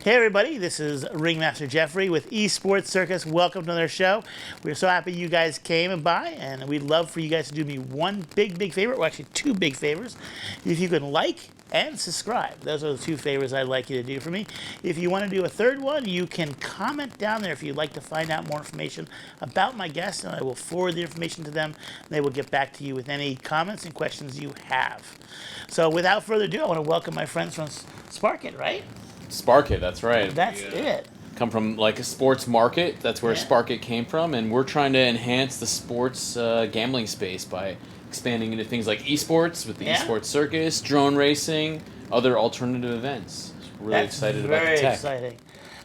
Hey everybody, this is Ringmaster Jeffrey with EsportsCircus. Welcome to another show. We're so happy you guys came by, and we'd love for you guys to do me one big favor, well actually two big favors. If you can like and subscribe. Those are the two favors I'd like you to do for me. If you want to do a third one, you can comment down there if you'd like to find out more information about my guests, and I will forward the information to them. They will get back to you with any comments and questions you have. So without further ado, I want to welcome my friends from Sparket, right? Sparket, that's right. That's it. Come from like a sports market. That's where Sparket came from, and we're trying to enhance the sports gambling space by expanding into things like esports with the EsportsCircus, drone racing, other alternative events. Really excited about the tech. Very exciting.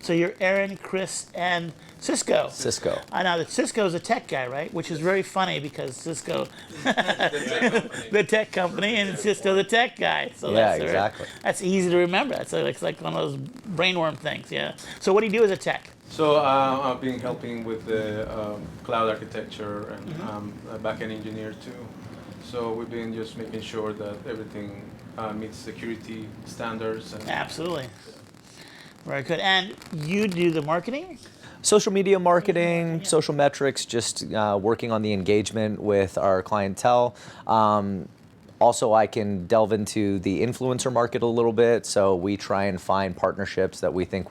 So you're Aaron, Chris, and Cisco. Cisco. I know that Cisco's a tech guy, right? Which is very funny because Cisco, the tech company, and Cisco, the tech guy. So yeah, exactly. That's easy to remember. It's like one of those brainworm things, yeah. So what do you do as a tech? So I've been helping with the cloud architecture and backend engineer too. So we've been just making sure that everything meets security standards. And Absolutely. Very good. And you do the marketing? Social media marketing, social metrics, just working on the engagement with our clientele. Also, I can delve into the influencer market a little bit. So we try and find partnerships that we think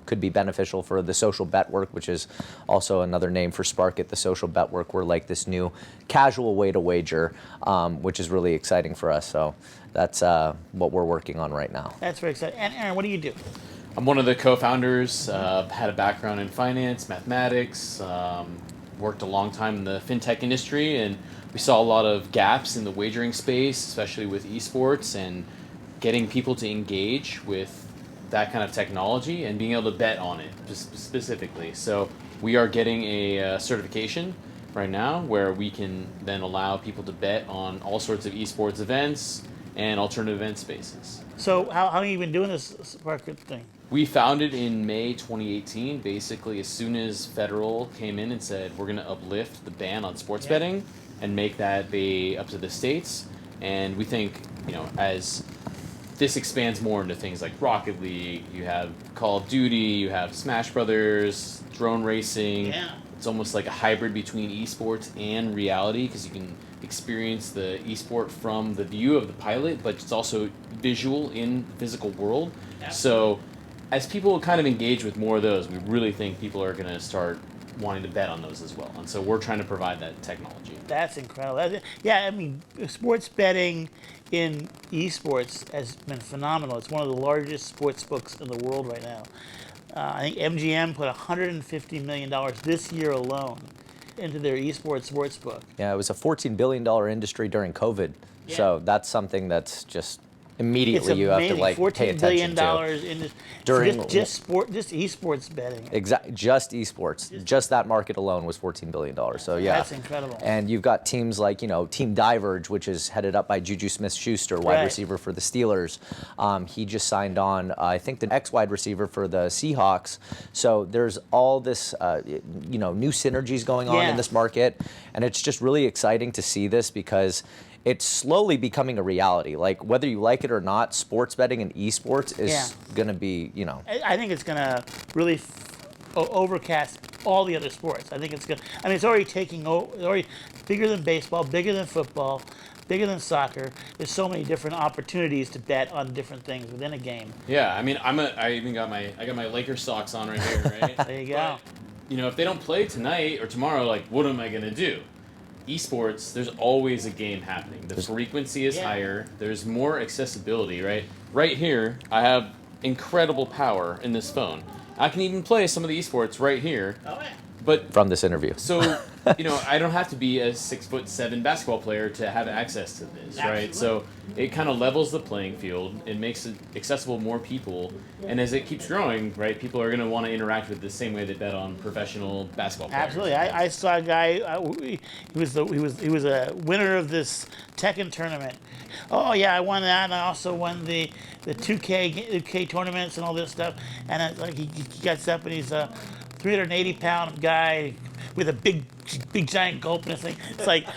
could be beneficial for the social bet work, which is also another name for Sparket, the social bet work. We're like this new casual way to wager, which is really exciting for us. So that's what we're working on right now. That's very exciting. And Aaron, what do you do? I'm one of the co-founders, had a background in finance, mathematics, worked a long time in the fintech industry, and we saw a lot of gaps in the wagering space, especially with esports, and getting people to engage with that kind of technology and being able to bet on it specifically. So we are getting a certification right now where we can then allow people to bet on all sorts of esports events and alternative event spaces. So how long have you been doing this Sparket thing? We founded in May 2018, basically as soon as federal came in and said we're going to uplift the ban on sports betting and make that be up to the states. And we think, as this expands more into things like Rocket League, you have Call of Duty, you have Smash Brothers, drone racing. Yeah. It's almost like a hybrid between esports and reality because you can experience the esport from the view of the pilot, but it's also visual in the physical world. Absolutely. So as people kind of engage with more of those, we really think people are going to start wanting to bet on those as well. And so we're trying to provide that technology. That's incredible. Sports betting in esports has been phenomenal. It's one of the largest sports books in the world right now. I think MGM put $150 million this year alone into their esports sports book. Yeah, it was a $14 billion industry during COVID. Yeah. So that's something that's just immediately you have to pay attention to. $14 billion in just esports betting. Exactly, just esports. Just that market alone was $14 billion. So yeah, that's incredible. And you've got teams like Team Diverge, which is headed up by Juju Smith-Schuster, wide receiver for the Steelers. He just signed on, I think, the ex-wide receiver for the Seahawks. So there's all this, new synergies going on in this market, and it's just really exciting to see this because it's slowly becoming a reality. Like, whether you like it or not, sports betting and esports is going to be, I think it's going to really overcast all the other sports. I think it's going to, it's already taking over, already bigger than baseball, bigger than football, bigger than soccer. There's so many different opportunities to bet on different things within a game. Yeah, I even got my Lakers socks on right here, right? There you go. But, if they don't play tonight or tomorrow, what am I going to do? Esports, there's always a game happening. The frequency is higher. There's more accessibility, right? Right here, I have incredible power in this phone. I can even play some of the esports right here. Oh, yeah. But from this interview. So, I don't have to be a 6'7" basketball player to have access to this, right? So it kind of levels the playing field. It makes it accessible to more people. And as it keeps growing, right, people are going to want to interact with the same way they bet on professional basketball players. Absolutely. I saw a guy, he was a winner of this Tekken tournament. Oh yeah, I won that, and I also won the 2K tournaments and all this stuff. And he gets up and he's a 380-pound guy with a big giant gulp and everything. It's like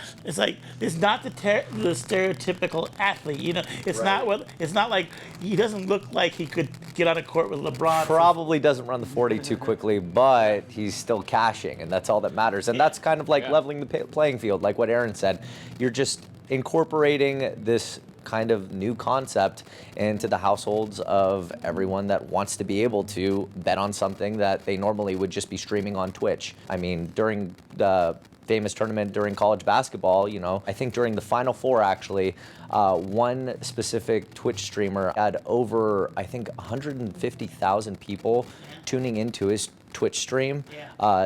it's not the stereotypical athlete. You know, it's not like he doesn't look like he could get on a court with LeBron. Probably doesn't run the 40 too quickly, but he's still cashing, and that's all that matters. And that's kind of like leveling the playing field, like what Aaron said. You're just incorporating this kind of new concept into the households of everyone that wants to be able to bet on something that they normally would just be streaming on Twitch. I mean, during the famous tournament during college basketball, you know, I think during the Final Four actually, one specific Twitch streamer had over, I think, 150,000 people tuning into his Twitch stream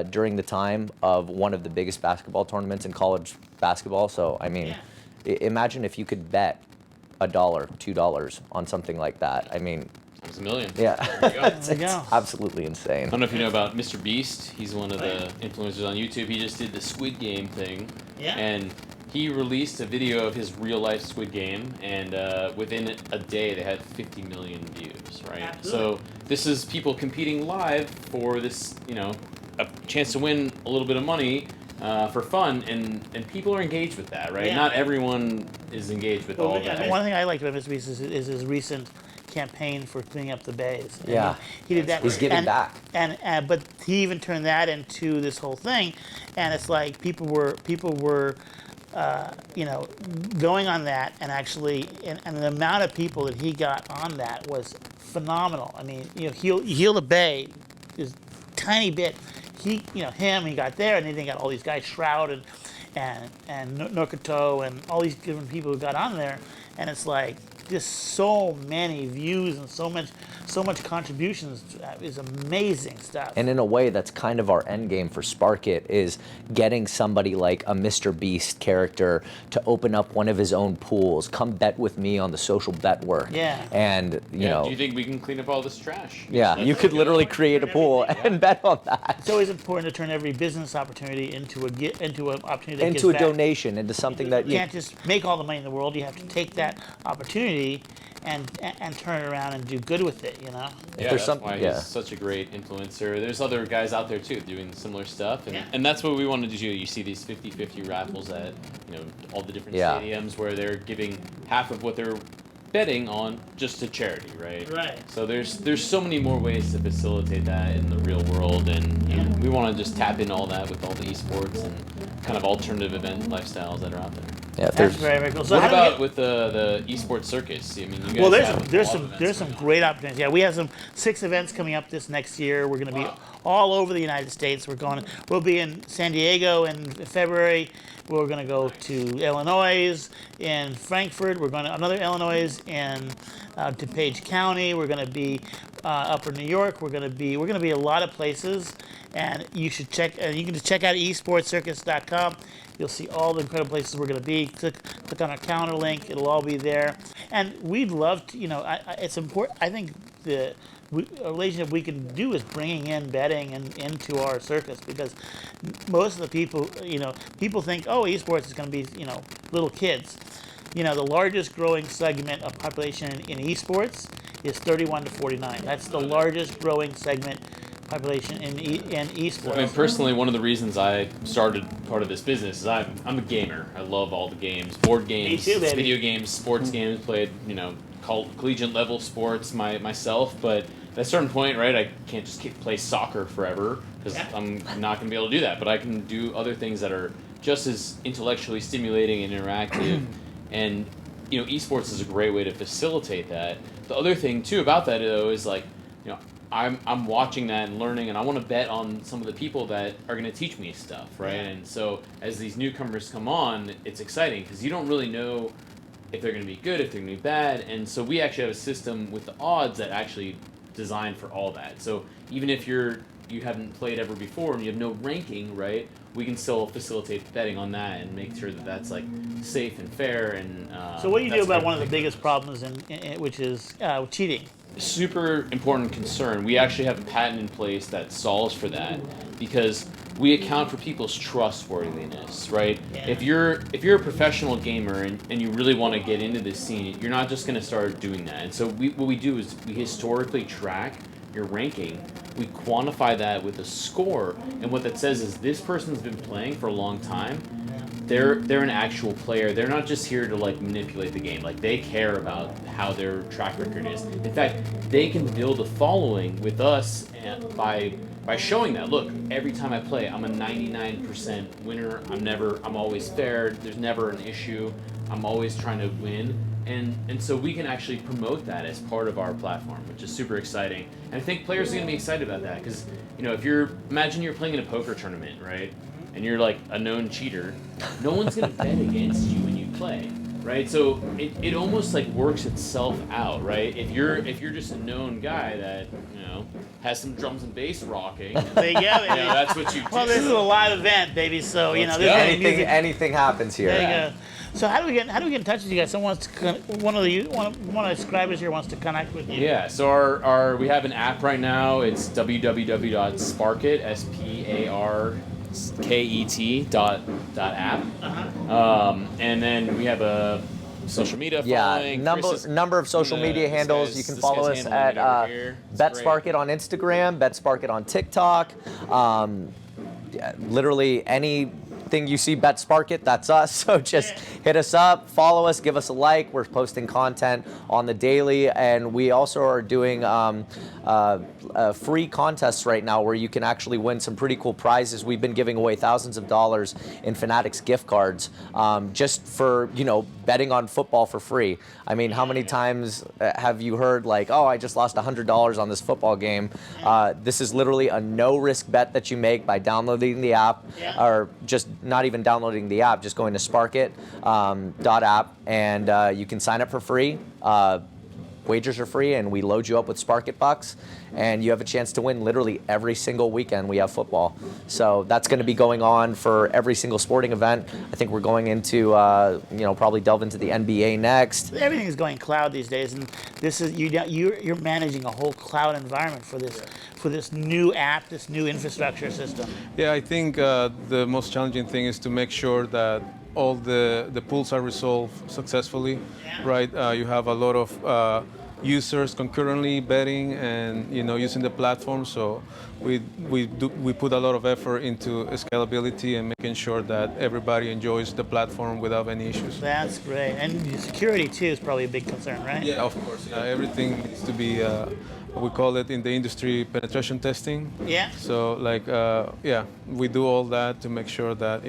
during the time of one of the biggest basketball tournaments in college basketball. So, I mean, imagine if you could bet $1, $2 on something like that. I mean, times a million. Yeah, There you go. absolutely insane. I don't know if you know about Mr. Beast. He's one of the influencers on YouTube. He just did the Squid Game thing. Yeah. And he released a video of his real life Squid Game, and within a day they had 50 million views, right? Absolutely. So this is people competing live for this, you know, a chance to win a little bit of money for fun, and people are engaged with that, right? Yeah. Not everyone is engaged with all that. One thing I liked about Mr. Beast is his recent campaign for cleaning up the bays. And Yeah. he did that. He's giving back. And but he even turned that into this whole thing, and it's like people were you know, going on that, and actually, and the amount of people that he got on that was phenomenal. I mean, you know, Heal the Bay is tiny bit. He got there, and then they got all these guys, Shroud and Nokoto and all these different people who got on there, and it's like just so many views and so much contributions is amazing stuff. And in a way, that's kind of our end game for Sparket, is getting somebody like a Mr. Beast character to open up one of his own pools. Come bet with me on the social bet work. Yeah. And you know. Do you think we can clean up all this trash? Yeah, you could literally create a pool and bet on that. It's always important to turn every business opportunity into an opportunity that gives Into a back. donation, into something that You can't just make all the money in the world. You have to take that opportunity and turn it around and do good with it, you know? Yeah, there's that's why yeah. he's such a great influencer. There's other guys out there too doing similar stuff, and, Yeah. and that's what we wanted to do. You see these 50-50 raffles at, you know, all the different Yeah. stadiums where they're giving half of what they're betting on just to charity, right? Right. So there's so many more ways to facilitate that in the real world, and you know, we want to just tap in all that with all the esports and kind of alternative event lifestyles that are out there. Yeah, if That's there's very, very cool. So What how do we about get- with the esports circus? I mean, you guys Well, have there's a lot of events some coming up. great opportunities. Yeah, we have 6 events coming up this next year. We're going to be all over the United States. We'll be in San Diego in February. We're going to go to Illinois, in Frankfurt. We're going to another Illinois in DuPage County. We're going to be upper New York. We're going to be a lot of places, and you should check. You can just check out EsportsCircus.com. You'll see all the incredible places we're going to be. Click on our calendar link. It'll all be there. And we'd love to, you know, it's important. I think a relationship we can do is bringing in betting into our circus, because most of the people, you know, people think, oh, esports is going to be, you know, little kids. You know, the largest growing segment of population in esports is 31 to 49. That's the largest growing segment population in esports. I mean, personally, one of the reasons I started part of this business is I'm a gamer. I love all the games, board games, too, baby. video games, sports games. Played, you know, collegiate level sports myself. But at a certain point, right, I can't just play soccer forever, because I'm not going to be able to do that. But I can do other things that are just as intellectually stimulating and interactive. And you know, esports is a great way to facilitate that. The other thing too about that, though, is like, you know, I'm watching that and learning, and I want to bet on some of the people that are going to teach me stuff, right? Yeah. And so as these newcomers come on, it's exciting because you don't really know if they're going to be good, if they're going to be bad. And so we actually have a system with the odds that actually designed for all that. So even if you haven't played ever before and you have no ranking, right, we can still facilitate betting on that and make sure that that's like safe and fair. And So what do you do that's about a one of the big biggest problems which is cheating? super important concern. We actually have a patent in place that solves for that, because we account for people's trustworthiness, right? Yeah. If you're a professional gamer and you really want to get into this scene, you're not just going to start doing that. And so what we do is we historically track your ranking, we quantify that with a score, and what that says is this person's been playing for a long time. They're an actual player. They're not just here to like manipulate the game. Like they care about how their track record is. In fact, they can build a following with us and by showing that. Look, every time I play, I'm a 99% winner. I'm always fair. There's never an issue. I'm always trying to win. And so we can actually promote that as part of our platform, which is super exciting. And I think players are going to be excited about that because, imagine you're playing in a poker tournament, right? And you're like a known cheater. No one's going to bet against you when you play, right? So it almost like works itself out, right? If you're just a known guy that, has some drums and bass rocking. There you go, baby. That's what you do. Well, this is a live event, baby. So there's anything happens here. There you go. So how do we get in touch with you guys? Someone wants to one of the subscribers here wants to connect with you. Yeah. So we have an app right now. It's www.sparket SPARKET.app. And then we have a social media following. Number of social media handles. You can follow us at BetSparket on Instagram, BetSparket on TikTok. Literally anything you see BetSparket, that's us. So just hit us up, follow us, give us a like. We're posting content on the daily, and we also are doing free contests right now where you can actually win some pretty cool prizes. We've been giving away thousands of dollars in Fanatics gift cards just for betting on football for free. I mean, how many times have you heard like, oh, I just lost $100 on this football game? This is literally a no-risk bet that you make by downloading the app, or just not even downloading the app, just going to Sparket.app, and you can sign up for free. Wagers are free, and we load you up with Sparket bucks, and you have a chance to win literally every single weekend we have football. So that's going to be going on for every single sporting event. I think we're going into, probably delve into the NBA next. Everything is going cloud these days, and this is you're managing a whole cloud environment for this new app, this new infrastructure system. Yeah, I think the most challenging thing is to make sure that all the pools are resolved successfully, right? You have a lot of users concurrently betting and using the platform, so we put a lot of effort into scalability and making sure that everybody enjoys the platform without any issues. That's great, and security too is probably a big concern, right? Yeah, of course. Everything needs to be. We call it in the industry penetration testing. Yeah. So we do all that to make sure that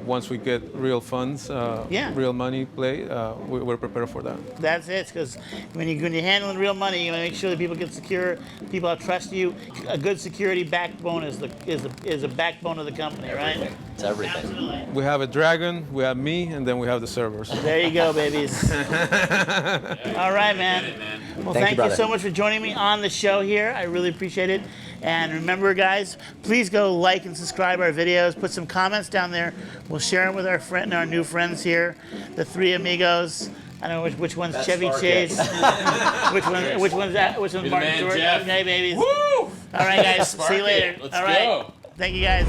once we get real funds, real money play, we're prepared for that. That's it, because when you're handling real money, you want to make sure that people get secure, people trust you. A good security backbone is the backbone of the company, right? It's everything. Absolutely. We have a dragon, we have me, and then we have the servers. There you go, babies. All right, man. Well, thank you so much for joining me on the show here. I really appreciate it. And remember, guys, please go like and subscribe our videos. Put some comments down there. We'll share them with our new friends here, the three amigos. I don't know which one's That's Chevy Sparket. Chase. which one's Martin man, George? Jeff. Okay, babies. Woo! All right, guys. See you later. Let's All right. go. Thank you, guys.